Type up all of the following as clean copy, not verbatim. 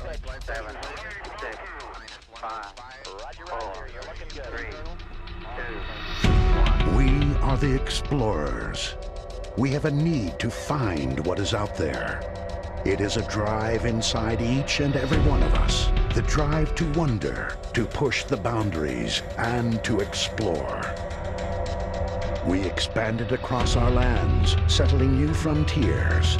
7, 6, 5, 4, 3, 2, 1. We are the explorers. We have a need to find what is out there. It is a drive inside each and every one of us. The drive to wonder, to push the boundaries, and to explore. We expanded across our lands, settling new frontiers.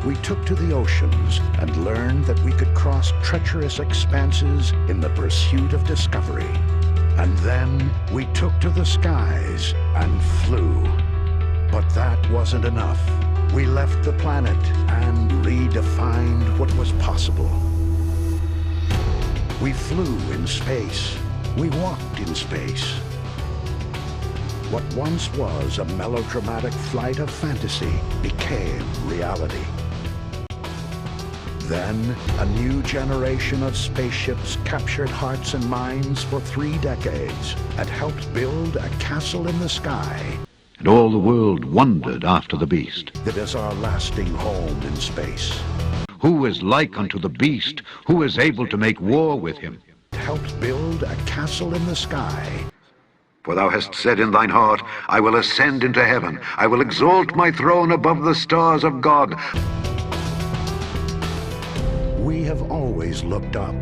We took to the oceans and learned that we could cross treacherous expanses in the pursuit of discovery. And then we took to the skies and flew. But that wasn't enough. We left the planet and redefined what was possible. We flew in space. We walked in space. What once was a melodramatic flight of fantasy became reality. Then, a new generation of spaceships captured hearts and minds for 3 decades and helped build a castle in the sky. And all the world wondered after the beast. That is our lasting home in space. Who is like unto the beast? Who is able to make war with him? Helped build a castle in the sky. For thou hast said in thine heart, I will ascend into heaven. I will exalt my throne above the stars of God. We have always looked up.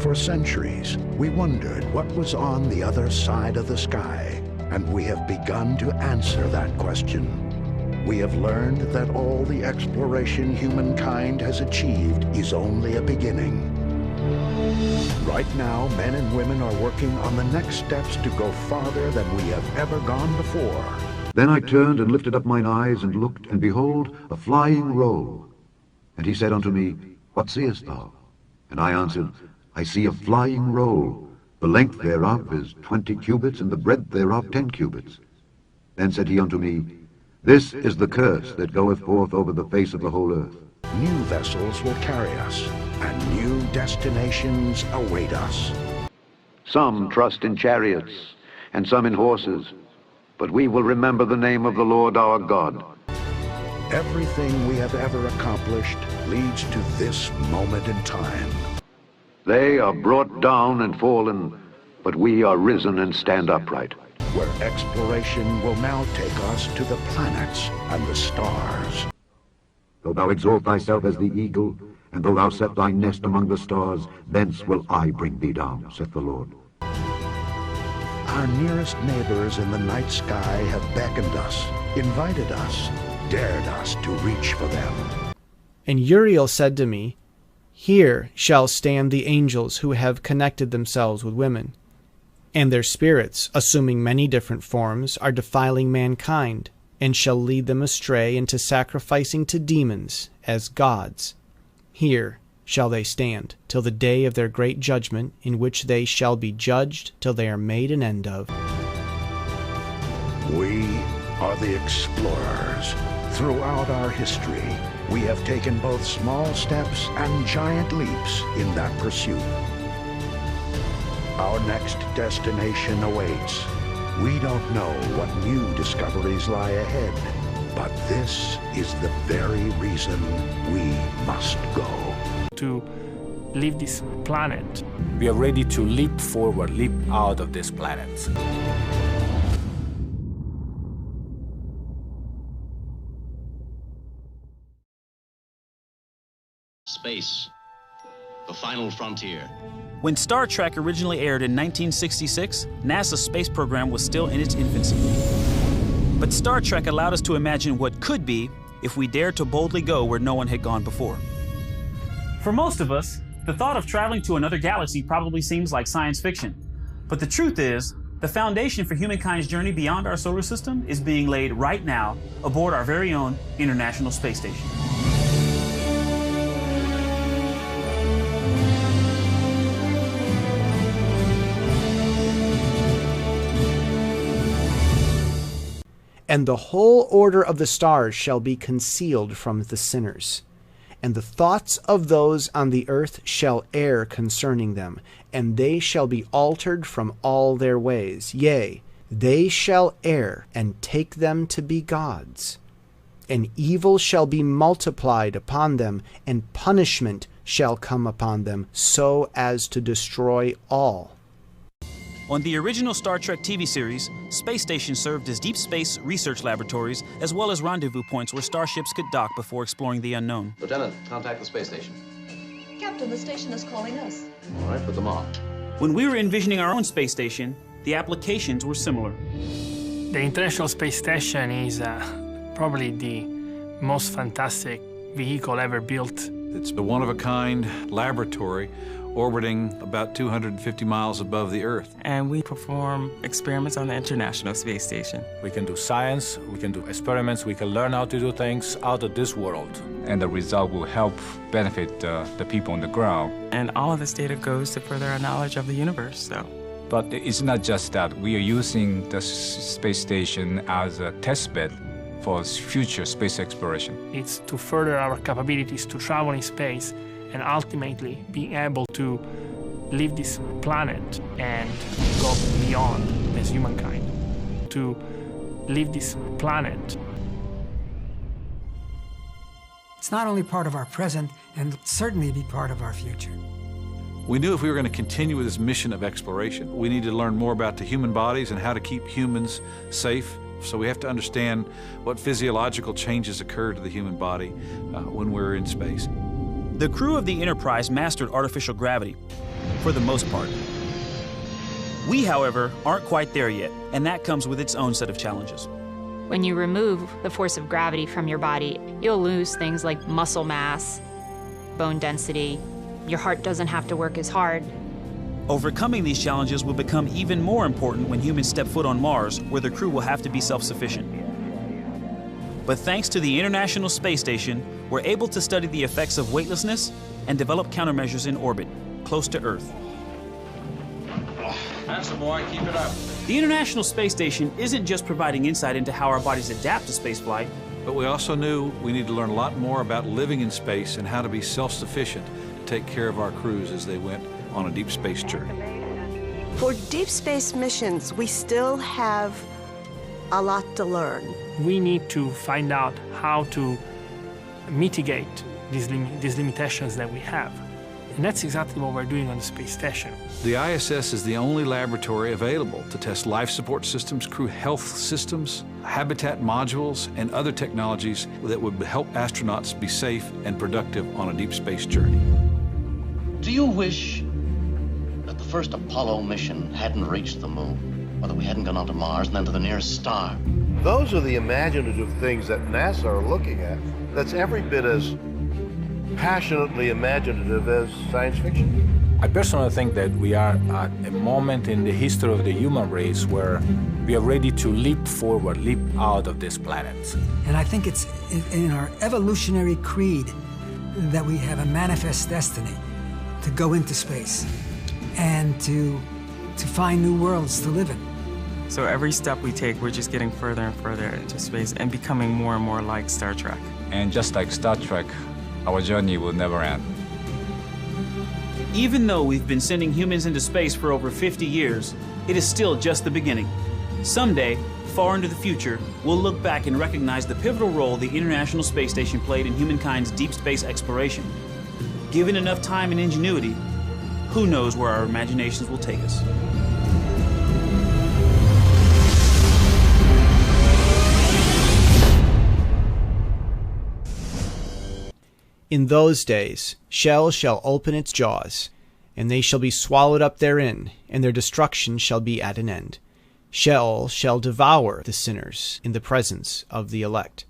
For centuries, we wondered what was on the other side of the sky. And we have begun to answer that question. We have learned that all the exploration humankind has achieved is only a beginning. Right now, men and women are working on the next steps to go farther than we have ever gone before. Then I turned and lifted up mine eyes and looked, and behold, a flying roll. And he said unto me, What seest thou? And I answered, I see a flying roll. The length thereof is 20 cubits, and the breadth thereof 10 cubits. Then said he unto me, This is the curse that goeth forth over the face of the whole earth. New vessels will carry us, and new destinations await us. Some trust in chariots, and some in horses, but we will remember the name of the Lord our God. Everything we have ever accomplished leads to this moment in time. They are brought down and fallen, but we are risen and stand upright. Where exploration will now take us to the planets and the stars. Though thou exalt thyself as the eagle, and though thou set thy nest among the stars, thence will I bring thee down, saith the Lord. Our nearest neighbors in the night sky have beckoned us, invited us, dared us to reach for them. And Uriel said to me, Here shall stand the angels who have connected themselves with women, and their spirits, assuming many different forms, are defiling mankind, and shall lead them astray into sacrificing to demons as gods. Here shall they stand till the day of their great judgment, in which they shall be judged till they are made an end of. We are the explorers. Throughout our history, we have taken both small steps and giant leaps in that pursuit. Our next destination awaits. We don't know what new discoveries lie ahead, but this is the very reason we must go. To leave this planet. We are ready to leap forward, leap out of this planet. Space, the final frontier. When Star Trek originally aired in 1966, NASA's space program was still in its infancy. But Star Trek allowed us to imagine what could be if we dared to boldly go where no one had gone before. For most of us, the thought of traveling to another galaxy probably seems like science fiction. But the truth is, the foundation for humankind's journey beyond our solar system is being laid right now aboard our very own International Space Station. And the whole order of the stars shall be concealed from the sinners. And the thoughts of those on the earth shall err concerning them, and they shall be altered from all their ways. Yea, they shall err, and take them to be gods. And evil shall be multiplied upon them, and punishment shall come upon them, so as to destroy all. On the original Star Trek TV series, space stations served as deep space research laboratories as well as rendezvous points where starships could dock before exploring the unknown. Lieutenant, contact the space station. Captain, the station is calling us. All right, put them on. When we were envisioning our own space station, the applications were similar. The International Space Station is probably the most fantastic vehicle ever built. It's a one-of-a-kind laboratory orbiting about 250 miles above the Earth. And we perform experiments on the International Space Station. We can do science, we can do experiments, we can learn how to do things out of this world. And the result will help benefit the people on the ground. And all of this data goes to further our knowledge of the universe, so. But it's not just that. We are using the space station as a test bed for future space exploration. It's to further our capabilities to travel in space and ultimately being able to leave this planet and go beyond as humankind. To leave this planet. It's not only part of our present, and certainly be part of our future. We knew if we were going to continue with this mission of exploration, we needed to learn more about the human bodies and how to keep humans safe. So we have to understand what physiological changes occur to the human body when we're in space. The crew of the Enterprise mastered artificial gravity, for the most part. We, however, aren't quite there yet, and that comes with its own set of challenges. When you remove the force of gravity from your body, you'll lose things like muscle mass, bone density. Your heart doesn't have to work as hard. Overcoming these challenges will become even more important when humans step foot on Mars, where the crew will have to be self-sufficient. But thanks to the International Space Station, we're able to study the effects of weightlessness and develop countermeasures in orbit, close to Earth. Handsome boy, keep it up. The International Space Station isn't just providing insight into how our bodies adapt to spaceflight, but we also knew we need to learn a lot more about living in space and how to be self-sufficient to take care of our crews as they went on a deep space journey. For deep space missions, we still have a lot to learn. We need to find out how to mitigate these limitations that we have. And that's exactly what we're doing on the space station. The ISS is the only laboratory available to test life support systems, crew health systems, habitat modules, and other technologies that would help astronauts be safe and productive on a deep space journey. Do you wish that the first Apollo mission hadn't reached the moon, or that we hadn't gone on to Mars and then to the nearest star? Those are the imaginative things that NASA are looking at. That's every bit as passionately imaginative as science fiction. I personally think that we are at a moment in the history of the human race where we are ready to leap forward, leap out of this planet. And I think it's in our evolutionary creed that we have a manifest destiny to go into space and to find new worlds to live in. So every step we take, we're just getting further and further into space and becoming more and more like Star Trek. And just like Star Trek, our journey will never end. Even though we've been sending humans into space for over 50 years, it is still just the beginning. Someday, far into the future, we'll look back and recognize the pivotal role the International Space Station played in humankind's deep space exploration. Given enough time and ingenuity, who knows where our imaginations will take us. In those days, Shell shall open its jaws, and they shall be swallowed up therein, and their destruction shall be at an end. Shell shall devour the sinners in the presence of the elect.